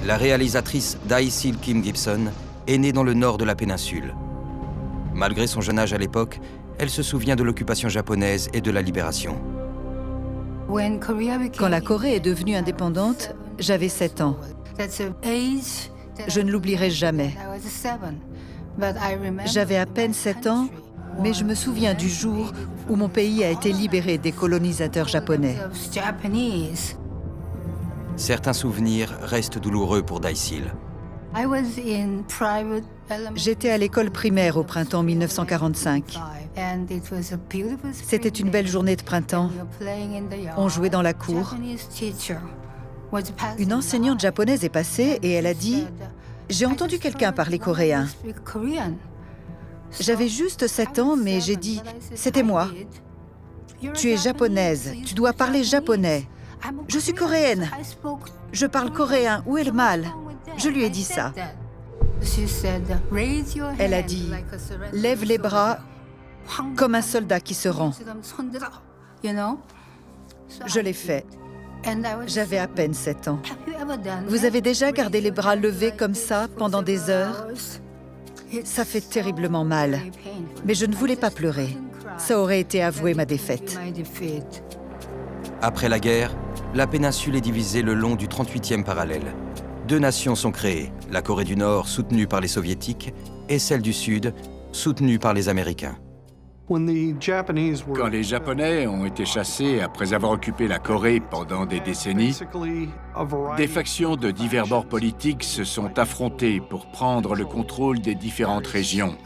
La réalisatrice Dae-sil Kim Gibson est née dans le nord de la péninsule. Malgré son jeune âge à l'époque, elle se souvient de l'occupation japonaise et de la libération. Quand la Corée est devenue indépendante, j'avais 7 ans. Je ne l'oublierai jamais. J'avais à peine 7 ans, mais je me souviens du jour où mon pays a été libéré des colonisateurs japonais. Certains souvenirs restent douloureux pour Dae-sil. J'étais à l'école primaire au printemps 1945. C'était une belle journée de printemps. On jouait dans la cour. Une enseignante japonaise est passée et elle a dit « J'ai entendu quelqu'un parler coréen ». J'avais juste 7 ans, mais j'ai dit « C'était moi. Tu es japonaise, tu dois parler japonais. Je suis coréenne. Je parle coréen, où est le mal ?» Je lui ai dit ça. Elle a dit « Lève les bras comme un soldat qui se rend. » Je l'ai fait. J'avais à peine 7 ans. Vous avez déjà gardé les bras levés comme ça pendant des heures? Ça fait terriblement mal. Mais je ne voulais pas pleurer. Ça aurait été avouer ma défaite. Après la guerre, la péninsule est divisée le long du 38e parallèle. 2 nations sont créées, la Corée du Nord soutenue par les Soviétiques et celle du Sud soutenue par les Américains. Quand les Japonais ont été chassés après avoir occupé la Corée pendant des décennies, des factions de divers bords politiques se sont affrontées pour prendre le contrôle des différentes régions.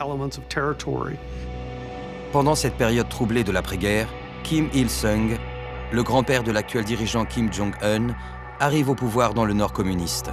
Pendant cette période troublée de l'après-guerre, Kim Il-sung, le grand-père de l'actuel dirigeant Kim Jong-un, arrive au pouvoir dans le Nord communiste.